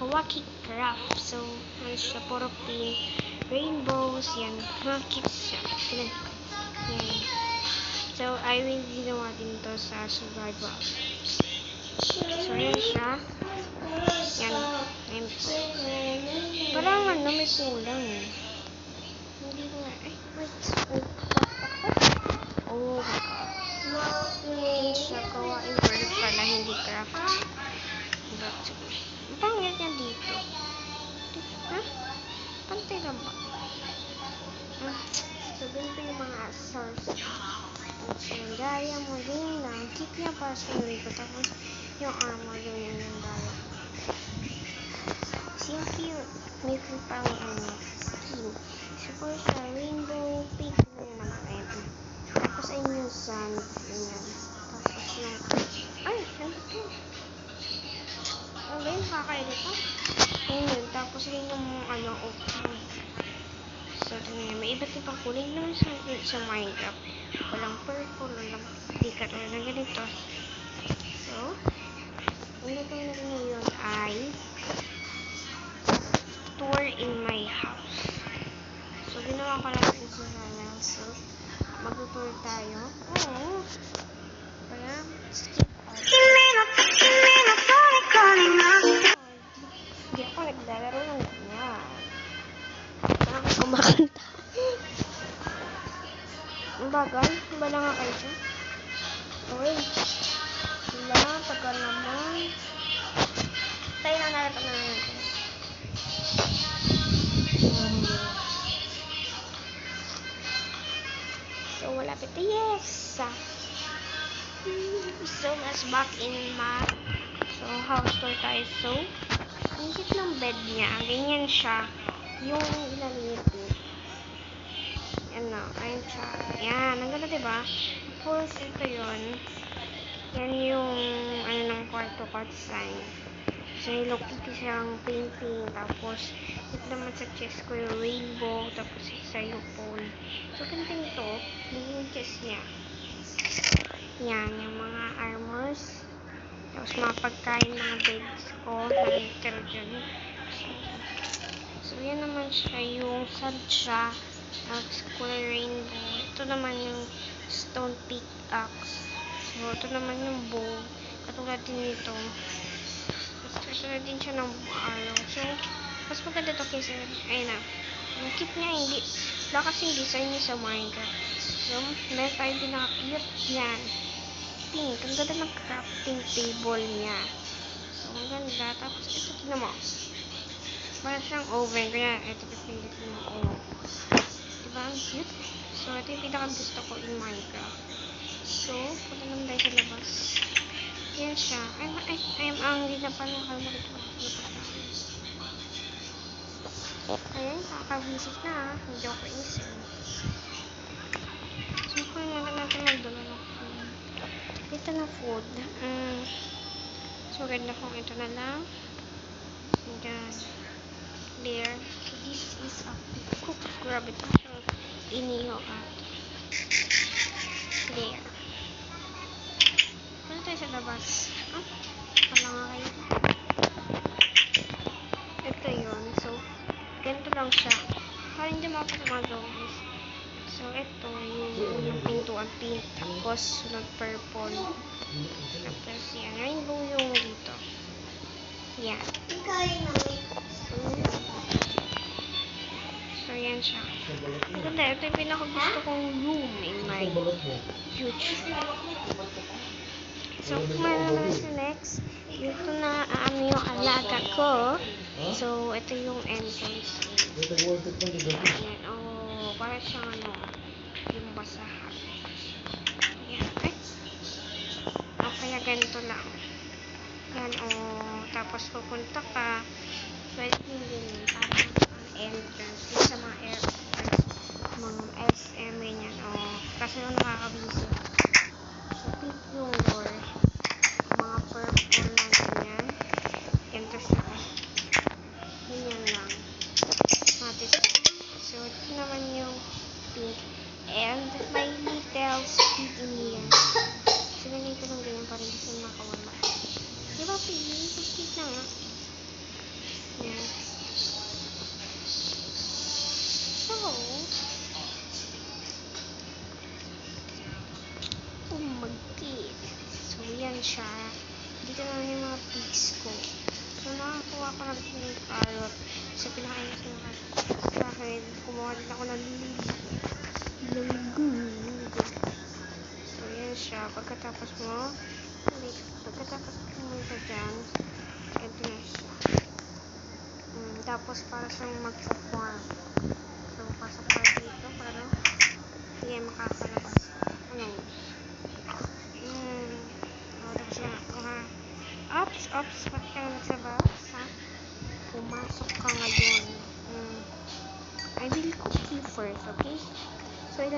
Kawaki Craft. So, ano siya, puro pink, rainbows, yan, mga cute siya. Yan. So, I will ginawa din to sa survival. So, yan siya. Yan. Yan. Parang ano, may kulang eh. Hindi ko nga, wait. Oh my god. Hindi siya kawain bird pala, hindi craft. Ang pangit niya dito. Ha? Pantay lang ba? Sabihin ko yung mga source. So, yung diamond, yun lang. Kit niya para sa ko. Tapos, yung armor, yun yung diamond. So, cute. May pang skin. Siguro sa rainbow, pink na yun naman. Ayun. Tapos, ayun yung sand. Yun. Tapos, yung... Ay! Ano ito? Ano ba yun? Kakainit ko? Ayun yun. Tapos, yun yung ano, so, may iba't ibang kulay naman sa Minecraft. Walang purple, walang di katulad na ganito. So, ang gagawin natin ngayon ay tour in my house. So, ginawa ko lang sa channel. So, mag-tour tayo. Oo. Kaya, skip out. Hindi ako naglalaro ng ganyan. Parang kumakanta. Ang bagay, bala nga kayo siya. Uy, sila, tagal naman. Tayo na nalatag na natin. So, malapit na yes. So, let's back in my house tour tayo. So, ang cute ng bed niya. Ganyan siya. Yung ilalim ano, ayun siya. Yan, ang ganda diba? Tapos, ito yun. Yan yung, ano ng kwarto ko design. So, Hello Kitty siyang painting. Tapos, ito naman sa chest ko yung rainbow. Tapos, isa yung phone. So, ganito nito. Yung chest niya. Yan, yung mga armors. Tapos, mga pagkain, mga beds ko. Nakitira dyan. So, yan naman siya yung sand siya. Color rainbow. Ito naman yung stone pickaxe. So, ito naman yung bow. Katulad din nito. Katulad din siya ng araw. So, mas maganda ito kasi, ayun na. Ang cute niya, hindi. Wala kasing design niya sa Minecraft. So, meron tayo pinaka-cute yan. Pink. Ang ganda ng crafting table niya. So, ang ganda. Tapos, ito tignan mo. Para siyang oven. Kaya, ito pipindit mo. Diba? Ang cute. So, ito yung pinaka-gusto ko in Minecraft. So, punta naman tayo sa labas. Yan siya. Ang hindi na pala nakalimutan ko. Ayan, kakabisit na. Hindi ako isip. So, kung natin magdala ng food. Ito na food. So, ganda kung ito na lang. Yan. There. So, this is a cook. Grabe ito. Iniho at there. Punta tayo sa labas. Wala nga kayo. Ito yun. So, ganito lang siya. Parang hindi makapagmagawas. So, ito yung pintuan pink. Tapos, sunod purple. Tapos, yan. Rainbow yung dito. Yan. So, yan siya. Maganda. Ito yung pinakagusto kong room in my future. So, kumana sa next. Dito na yung alaga ko. So, ito yung entrance. Ayan. Oh, para siyang ano, yung basahan. Ayan. O, kaya ganito lang. Yan, oh. Tapos, pupunta ka. Pwede din parang entrance. Yung sa mga airports. Mga SM, ganyan. Oh. Kasi yung nakakabisit. So, pink yung door. Mga purple na ganyan. Ganito siya. Ganyan lang. Matis. So, ito naman yung pink. And my little speed in here. So, ganito lang ganyan para hindi siya makawala. Diba, piggy? Piggy na nga. Ayan. So, umagkit. So, yan siya. Dito na yung mga pigs ko. So, nakakuha ko ng carrot. So, pinakain ko sa akin. Kumuha din ako ng langgam. So, yan siya. Pagkatapos mo dyan, ito na siya. Tapos, para siyang mag-farm. So, pasok ka dito para hindi makakalabas. Ano? Tapos na. Ops. Bakit ka na nagsabas, ha? Pumasok ka ngayon. I will cook you first, okay? So, I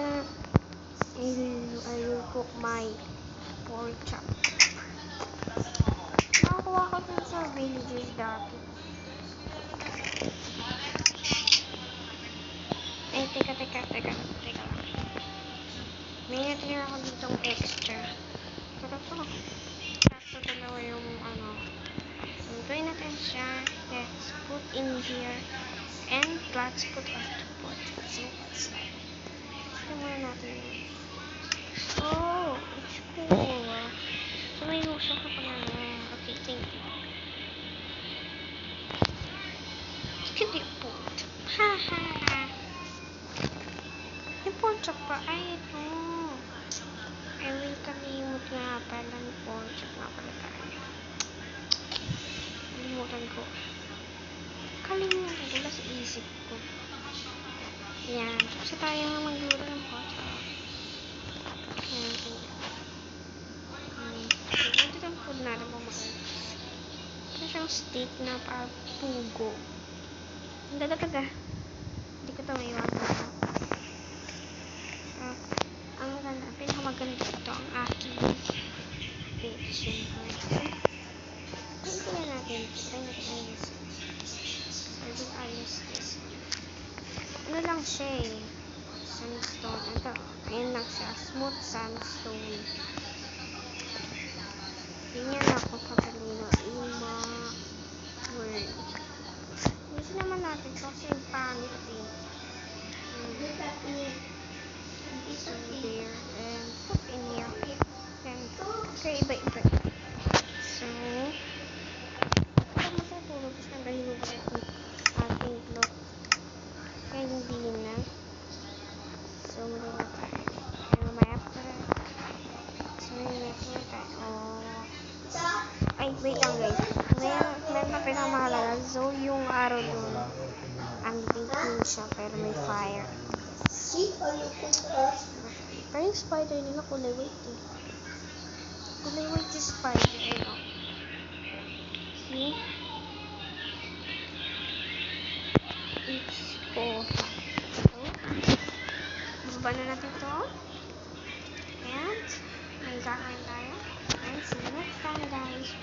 will cook my pork chop. Nakakuha ko dun sa villages dati. Teka lang. May natira ako ditong extra. Kaso dalawa yung Lutuin natin siya. Let's put in here. And let's put octopus. So, what's that? Ito muna natin yun. Oh, it's cool. So, may gusto ka pa na. Okay, thank you. Skip the pot. Ha. Yung pork chop pa. Ay, ito. I will kalimut nga pala ng pork chop nga pala tayo. Kalimutan ko sa isip ko. Yan. Kasi tayo nga magluto ng pork chop. Yan. Ito yung food natin kumakain. Ito siyang steak na pugo. Ang ganda. Hindi ko ito maiwan. Ang ganda. Pinakamaganda ito ang aking page. Tingnan natin. Try natin ayos. I will ayos this. Ano lang siya eh. Sandstone. Ito. Ayan lang siya. Smooth sandstone. Tingnan ako katalino. Word. Hindi naman natin kasi yung pangit eh. So there. And put in here. Then, okay, iba-iba. So, kapag matutulog, tapos nagahilo ko yung ating cloth. Kaya hindi na. So, muli na tayo. Kaya mamaya pa. So, muli tayo. Ay, wait lang guys. Meron na pinakamahalaga. So, yung araw dun, ang baking siya, pero may fire. Pero yung spider nila kulay white eh. Kulay white yung spider. Ayun. See? It's cool. So, baba na natin ito. And, may gagawin tayo. And see you next time guys.